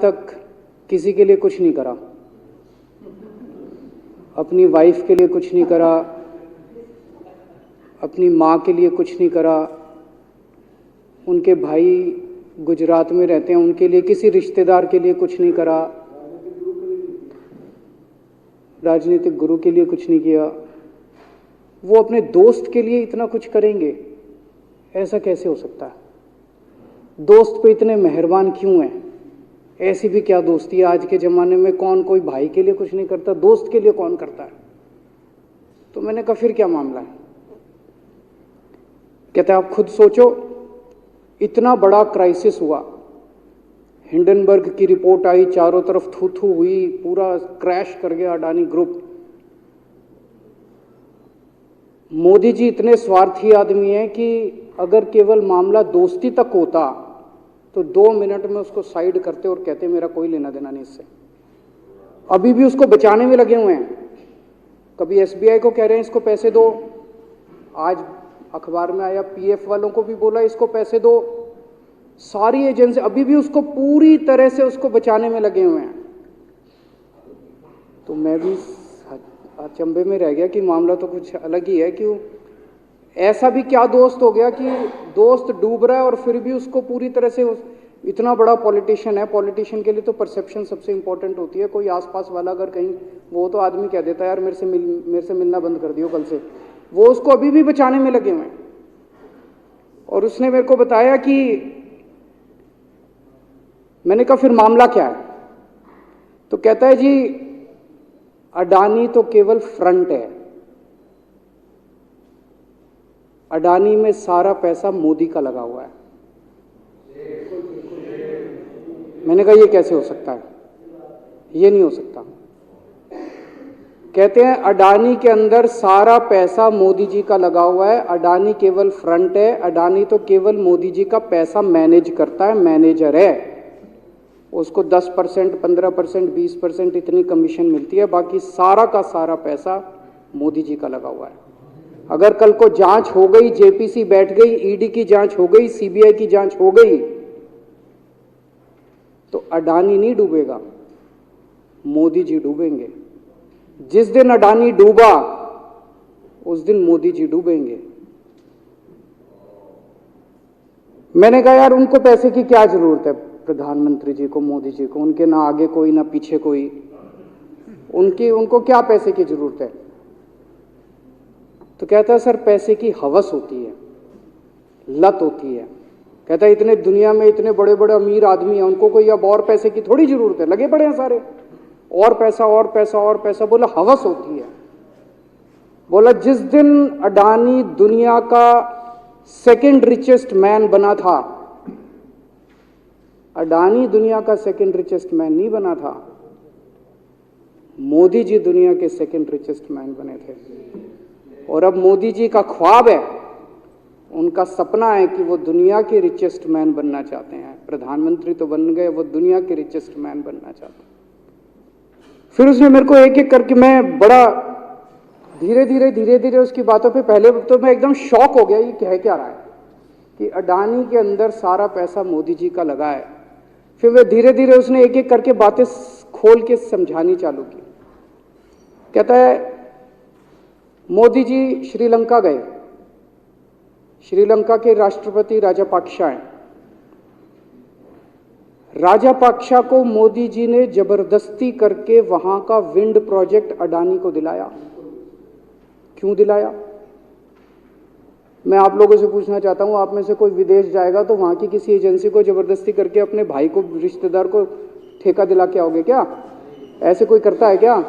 तक किसी के लिए कुछ नहीं करा, अपनी वाइफ के लिए कुछ नहीं करा, अपनी माँ के लिए कुछ नहीं करा, उनके भाई गुजरात में रहते हैं उनके लिए, किसी रिश्तेदार के लिए कुछ नहीं करा, राजनीतिक गुरु के लिए कुछ नहीं किया। वो अपने दोस्त के लिए इतना कुछ करेंगे, ऐसा कैसे हो सकता है? दोस्त पे इतने मेहरबान क्यों हैं? ऐसी भी क्या दोस्ती है? आज के ज़माने में कौन कोई भाई के लिए कुछ नहीं करता, दोस्त के लिए कौन करता है? तो मैंने कहा फिर क्या मामला है? कहते आप खुद सोचो, इतना बड़ा क्राइसिस हुआ, हिंडनबर्ग की रिपोर्ट आई, चारों तरफ थू थू हुई, पूरा क्रैश कर गया अडानी ग्रुप। मोदी जी इतने स्वार्थी आदमी हैं कि अगर केवल मामला दोस्ती तक होता तो 2 मिनट में उसको साइड करते और कहते मेरा कोई लेना देना नहीं इससे। अभी भी उसको बचाने में लगे हुए हैं। कभी एसबीआई को कह रहे हैं इसको पैसे दो, आज अखबार में आया पीएफ वालों को भी बोला इसको पैसे दो, सारी एजेंसी अभी भी उसको पूरी तरह से उसको बचाने में लगे हुए हैं। तो मैं भी अचंभे में रह गया कि मामला तो कुछ अलग ही है। क्यों ऐसा भी क्या दोस्त हो गया कि दोस्त डूब रहा है और फिर भी उसको पूरी तरह से इतना बड़ा पॉलिटिशियन है। पॉलिटिशियन के लिए तो परसेप्शन सबसे इंपॉर्टेंट होती है। कोई आसपास वाला अगर कहीं वो तो आदमी कह देता है यार मेरे से मिलना बंद कर दियो कल से, वो उसको अभी भी बचाने में लगे हुए हैं। और उसने मेरे को बताया कि मैंने कहा फिर मामला क्या है? तो कहता है जी अडानी तो केवल फ्रंट है, अडानी में सारा पैसा मोदी का लगा हुआ है। मैंने कहा ये कैसे हो सकता है? ये नहीं हो सकता। कहते हैं अडानी के अंदर सारा पैसा मोदी जी का लगा हुआ है, अडानी केवल फ्रंट है, अडानी तो केवल मोदी जी का पैसा मैनेज करता है, मैनेजर है। उसको 10%, 15%, 20% इतनी कमीशन मिलती है, बाकी सारा का सारा पैसा मोदी जी का लगा हुआ है। अगर कल को जांच हो गई, जेपीसी बैठ गई, ईडी की जांच हो गई, सीबीआई की जांच हो गई, तो अडानी नहीं डूबेगा, मोदी जी डूबेंगे। जिस दिन अडानी डूबा उस दिन मोदी जी डूबेंगे। मैंने कहा यार उनको पैसे की क्या जरूरत है? प्रधानमंत्री जी को, मोदी जी को, उनके ना आगे कोई ना पीछे कोई, उनको क्या पैसे की जरूरत है? तो कहता है सर पैसे की हवस होती है, लत होती है। कहता है इतने दुनिया में इतने बड़े बड़े अमीर आदमी हैं, उनको कोई अब और पैसे की थोड़ी जरूरत है, लगे पड़े हैं सारे, और पैसा और पैसा और पैसा। बोला हवस होती है। बोला जिस दिन अडानी दुनिया का सेकंड रिचेस्ट मैन बना था, अडानी दुनिया का सेकंड रिचेस्ट मैन नहीं बना था, मोदी जी दुनिया के सेकंड रिचेस्ट मैन बने थे। और अब मोदी जी का ख्वाब है, उनका सपना है कि वो दुनिया के रिचेस्ट मैन बनना चाहते हैं। प्रधानमंत्री तो बन गए, वो दुनिया के रिचेस्ट मैन बनना चाहते हैं। फिर उसने मेरे को एक एक करके, मैं बड़ा धीरे धीरे उसकी बातों पे, पहले तो मैं एकदम शॉक हो गया ये कह क्या रहा है कि अडानी के अंदर सारा पैसा मोदी जी का लगा है। फिर वे धीरे धीरे उसने एक एक करके बातें खोल के समझानी चालू की। कहता है मोदी जी श्रीलंका गए, श्रीलंका के राष्ट्रपति राजापाक्सा हैं। राजापाक्सा को मोदी जी ने जबरदस्ती करके वहां का विंड प्रोजेक्ट अडानी को दिलाया। क्यों दिलाया? मैं आप लोगों से पूछना चाहता हूं, आप में से कोई विदेश जाएगा तो वहां की किसी एजेंसी को जबरदस्ती करके अपने भाई को, रिश्तेदार को ठेका दिला के आओगे क्या? ऐसे कोई करता है क्या?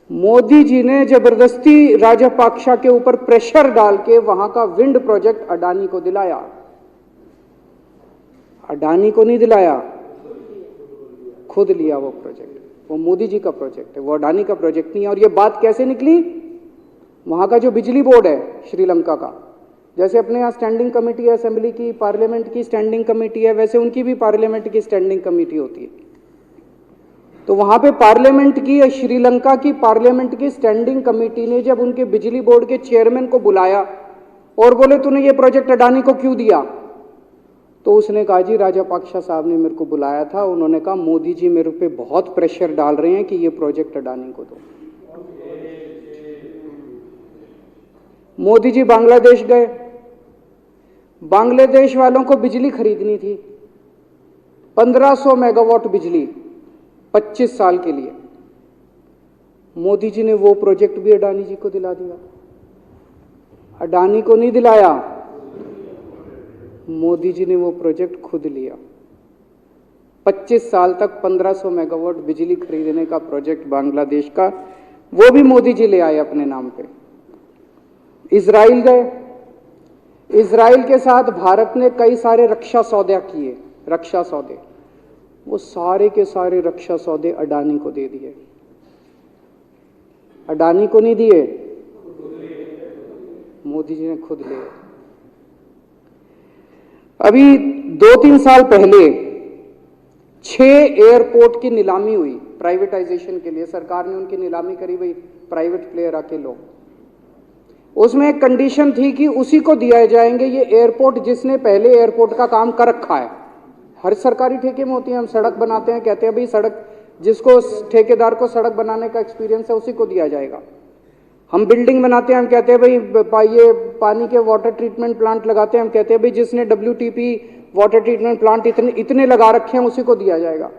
मोदी जी ने जबरदस्ती राजापाक्सा के ऊपर प्रेशर डाल के वहां का विंड प्रोजेक्ट अडानी को दिलाया। अडानी को नहीं दिलाया, खुद लिया वो प्रोजेक्ट। वो मोदी जी का प्रोजेक्ट है, वो अडानी का प्रोजेक्ट नहीं है। और ये बात कैसे निकली? वहां का जो बिजली बोर्ड है श्रीलंका का, जैसे अपने यहाँ स्टैंडिंग कमेटी है असेंबली की, पार्लियामेंट की स्टैंडिंग कमेटी है, वैसे उनकी भी पार्लियामेंट की स्टैंडिंग कमेटी होती है। तो वहां पे पार्लियामेंट की, श्रीलंका की पार्लियामेंट की स्टैंडिंग कमेटी ने जब उनके बिजली बोर्ड के चेयरमैन को बुलाया और बोले तूने ये प्रोजेक्ट अडानी को क्यों दिया, तो उसने कहा जी राजापाक्सा साहब ने मेरे को बुलाया था, उन्होंने कहा मोदी जी मेरे पे बहुत प्रेशर डाल रहे हैं कि ये प्रोजेक्ट अडानी को दो। मोदी जी बांग्लादेश गए, बांग्लादेश वालों को बिजली खरीदनी थी, 1500 मेगावाट बिजली 25 साल के लिए। मोदी जी ने वो प्रोजेक्ट भी अडानी जी को दिला दिया। अडानी को नहीं दिलाया, मोदी जी ने वो प्रोजेक्ट खुद लिया। 25 साल तक 1500 मेगावाट बिजली खरीदने का प्रोजेक्ट बांग्लादेश का, वो भी मोदी जी ले आए अपने नाम पे। इजराइल गए, इजराइल के साथ भारत ने कई सारे रक्षा सौदे किए, रक्षा सौदे, वो सारे के सारे रक्षा सौदे अडानी को दे दिए। अडानी को नहीं दिए, मोदी जी ने खुद लिए। अभी 2-3 साल पहले 6 एयरपोर्ट की नीलामी हुई प्राइवेटाइजेशन के लिए, सरकार ने उनकी नीलामी करी, भाई प्राइवेट प्लेयर आके लो। उसमें एक कंडीशन थी कि उसी को दिया जाएंगे ये एयरपोर्ट जिसने पहले एयरपोर्ट का काम कर रखा है। हर सरकारी ठेके में होती है, हम सड़क बनाते हैं, कहते हैं भाई सड़क, जिसको ठेकेदार को सड़क बनाने का एक्सपीरियंस है उसी को दिया जाएगा। हम बिल्डिंग बनाते हैं, हम कहते हैं भाई ये पानी के वाटर ट्रीटमेंट प्लांट लगाते हैं, हम कहते हैं भाई जिसने WTP वाटर ट्रीटमेंट प्लांट इतने लगा रखे हैं उसी को दिया जाएगा।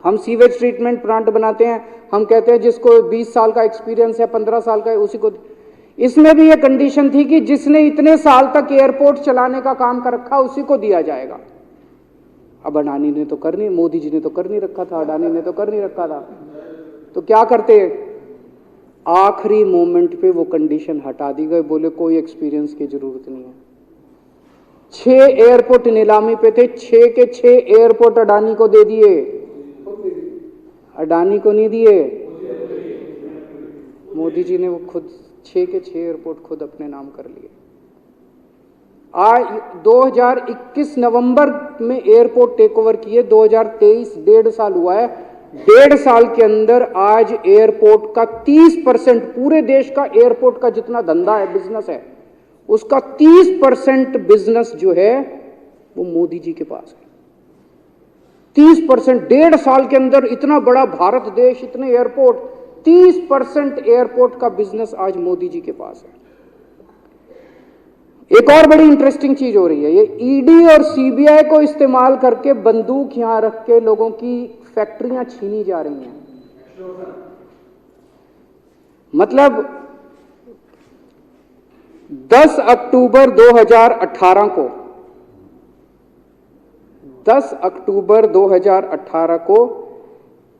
हम सीवेज ट्रीटमेंट प्लांट बनाते हैं, हम कहते हैं जिसको 20 साल का एक्सपीरियंस है, 15 साल का है, उसी को। इसमें भी ये कंडीशन थी कि जिसने इतने साल तक एयरपोर्ट चलाने का काम कर रखा उसी को दिया जाएगा। अब अडानी ने तो कर नहीं, मोदी जी ने तो कर नहीं रखा था, अडानी ने तो कर नहीं रखा था, तो क्या करते, आखिरी मोमेंट पे वो कंडीशन हटा दी गई, बोले कोई एक्सपीरियंस की जरूरत नहीं है। 6 एयरपोर्ट नीलामी पे थे, 6 के 6 एयरपोर्ट अडानी को दे दिए, अडानी को नहीं दिए, मोदी जी ने वो खुद 6 के 6 एयरपोर्ट खुद अपने नाम कर लिए। आज 2021 नवंबर में एयरपोर्ट टेक ओवर किए, 2023 1.5 साल हुआ है, 1.5 साल के अंदर आज एयरपोर्ट का 30%, पूरे देश का एयरपोर्ट का जितना धंधा है, बिजनेस है, उसका 30% बिजनेस जो है वो मोदी जी के पास है। 30%, 1.5 साल के अंदर इतना बड़ा भारत देश, इतने एयरपोर्ट, 30% एयरपोर्ट का बिजनेस आज मोदी जी के पास है। एक और बड़ी इंटरेस्टिंग चीज हो रही है, ये ईडी और सीबीआई को इस्तेमाल करके बंदूक यहां रख के लोगों की फैक्ट्रियां छीनी जा रही हैं। मतलब 10 अक्टूबर 2018 को 10 अक्टूबर 2018 को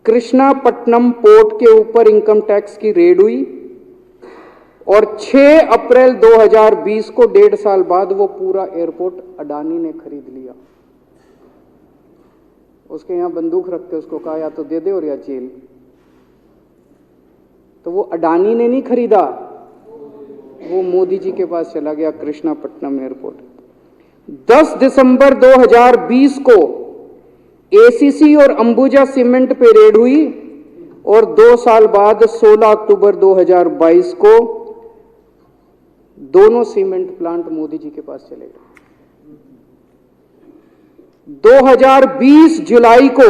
कृष्णापट्टनम पोर्ट के ऊपर इनकम टैक्स की रेड हुई और 6 अप्रैल 2020 को 1.5 साल बाद वो पूरा एयरपोर्ट अडानी ने खरीद लिया। उसके यहां बंदूक रख के उसको कहा या तो दे दे और या जेल। तो वो अडानी ने नहीं खरीदा, वो मोदी जी के पास चला गया कृष्णापट्टनम एयरपोर्ट। 10 दिसंबर 2020 को एसीसी और अंबुजा सीमेंट पे रेड हुई और 2 साल बाद 16 अक्टूबर 2022 को दोनों सीमेंट प्लांट मोदी जी के पास चले गए। 2020 जुलाई को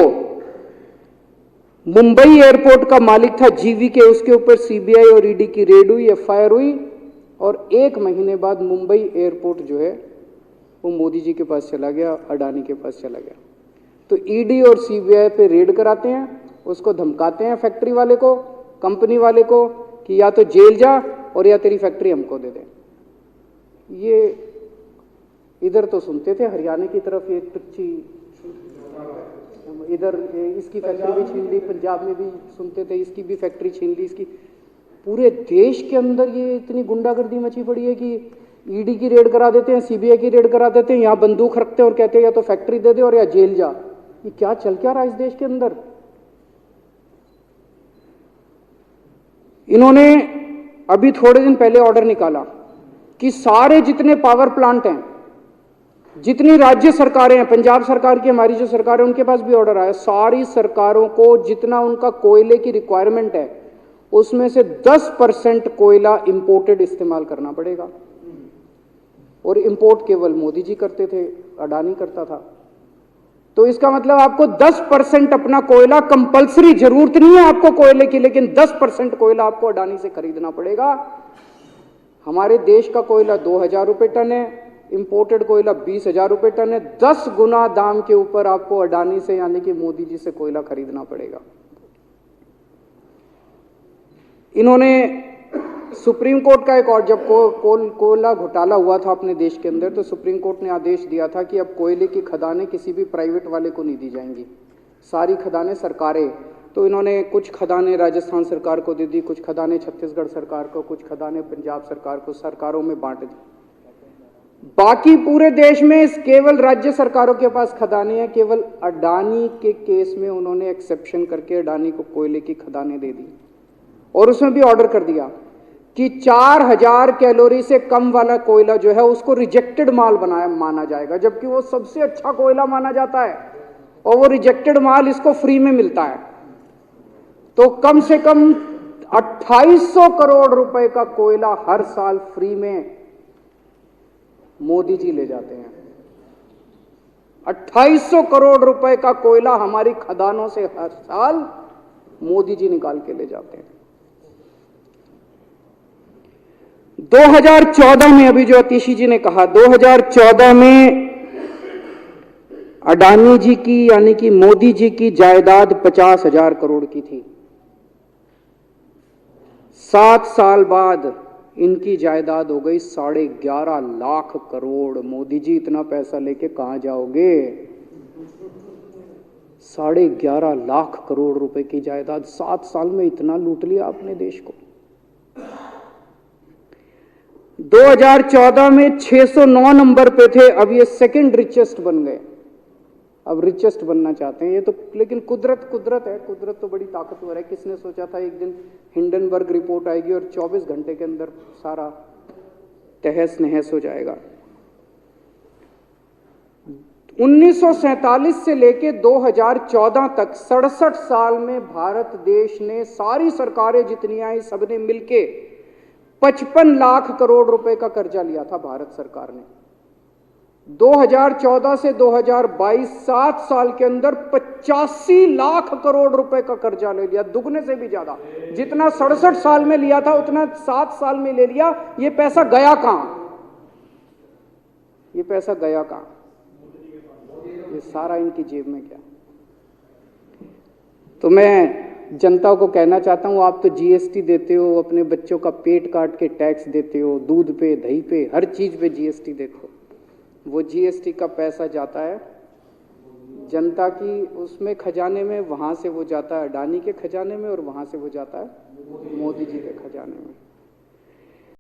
मुंबई एयरपोर्ट का मालिक था जीवीके, उसके ऊपर सीबीआई और ईडी की रेड हुई, एफआईआर हुई और 1 महीने बाद मुंबई एयरपोर्ट जो है वो मोदी जी के पास चला गया, अडानी के पास चला गया। तो ईडी और सीबीआई पे रेड कराते हैं, उसको धमकाते हैं फैक्ट्री वाले को, कंपनी वाले को कि या तो जेल जा और या तेरी फैक्ट्री हमको दे दे। ये इधर तो सुनते थे हरियाणा की तरफ ये टुच्ची, इधर इसकी फैक्ट्री भी छीन ली, पंजाब में भी सुनते थे इसकी भी फैक्ट्री छीन ली, इसकी। पूरे देश के अंदर ये इतनी गुंडागर्दी मची पड़ी है कि ईडी की रेड करा देते हैं, सीबीआई की रेड करा देते हैं, यहां बंदूक रखते हैं और कहते हैं या तो फैक्ट्री दे दे और या जेल जा। ये क्या चल क्या रहा है इस देश के अंदर? इन्होंने अभी थोड़े दिन पहले ऑर्डर निकाला कि सारे जितने पावर प्लांट हैं, जितनी राज्य सरकारें हैं, पंजाब सरकार की, हमारी जो सरकार है, उनके पास भी ऑर्डर आया, सारी सरकारों को जितना उनका कोयले की रिक्वायरमेंट है उसमें से 10% कोयला इंपोर्टेड इस्तेमाल करना पड़ेगा। और इंपोर्ट केवल मोदी जी करते थे, अडानी करता था। तो इसका मतलब आपको 10% अपना कोयला कंपलसरी, जरूरत नहीं है आपको कोयले की, लेकिन 10% कोयला आपको अडानी से खरीदना पड़ेगा। हमारे देश का कोयला 2000 रुपये टन है, इंपोर्टेड कोयला 20,000 रुपये टन है। 10 गुना दाम के ऊपर आपको अडानी से यानी कि मोदी जी से कोयला खरीदना पड़ेगा। इन्होंने सुप्रीम कोर्ट का एक और, जब कोयला घोटाला हुआ था अपने देश के अंदर, तो सुप्रीम कोर्ट ने आदेश दिया था कि अब कोयले की खदानें किसी भी प्राइवेट वाले को नहीं दी जाएंगी, सारी खदानें सरकारें। तो इन्होंने कुछ खदानें राजस्थान सरकार को दे दी, कुछ खदानें छत्तीसगढ़ सरकार को, कुछ खदानें पंजाब सरकार को, सरकारों में बांट दी। बाकी पूरे देश में केवल राज्य सरकारों के पास खदानें हैं। केवल अडानी के केस में उन्होंने एक्सेप्शन करके अडानी को कोयले की खदानें दे दी, और उसमें भी ऑर्डर कर दिया कि 4000 कैलोरी से कम वाला कोयला जो है उसको रिजेक्टेड माल माना जाएगा, जबकि वो सबसे अच्छा कोयला माना जाता है, और वो रिजेक्टेड माल इसको फ्री में मिलता है। तो कम से कम 2800 करोड़ रुपए का कोयला हर साल फ्री में मोदी जी ले जाते हैं। 2800 करोड़ रुपए का कोयला हमारी खदानों से हर साल मोदी जी निकाल के ले जाते हैं। 2014 में, अभी जो अतिशी जी ने कहा, 2014 में अडानी जी की यानी कि मोदी जी की जायदाद 50,000 करोड़ की थी। 7 साल बाद इनकी जायदाद हो गई 11.5 लाख करोड़। मोदी जी इतना पैसा लेके कहां जाओगे? 11.5 लाख करोड़ रुपए की जायदाद, 7 साल में इतना लूट लिया आपने देश को। 2014 में 609 नंबर पे थे, अब ये सेकंड रिचेस्ट बन गए, अब रिचेस्ट बनना चाहते हैं। ये तो लेकिन कुदरत है, कुदरत तो बड़ी ताकतवर है। किसने सोचा था एक दिन हिंडनबर्ग रिपोर्ट आएगी और 24 घंटे के अंदर सारा तहस नहस हो जाएगा। 1947 से लेके 2014 तक 67 साल में भारत देश ने, सारी सरकारें जितनी आई सबने मिलके 55 लाख करोड़ रुपए का कर्जा लिया था भारत सरकार ने। 2014 से 2022 7 साल के अंदर 85 लाख करोड़ रुपए का कर्जा ले लिया, दुगने से भी ज्यादा। जितना 67 साल में लिया था उतना 7 साल में ले लिया। ये पैसा गया कहां? ये पैसा गया कहां? ये सारा इनकी जेब में गया। तो मैं जनता को कहना चाहता हूं, आप तो जीएसटी देते हो, अपने बच्चों का पेट काट के टैक्स देते हो, दूध पे, दही पे, हर चीज पे जीएसटी देते हो। वो जीएसटी का पैसा जाता है जनता की उसमें खजाने में, वहां से वो जाता है अडानी के खजाने में, और वहां से वो जाता है मोदी जी के खजाने में।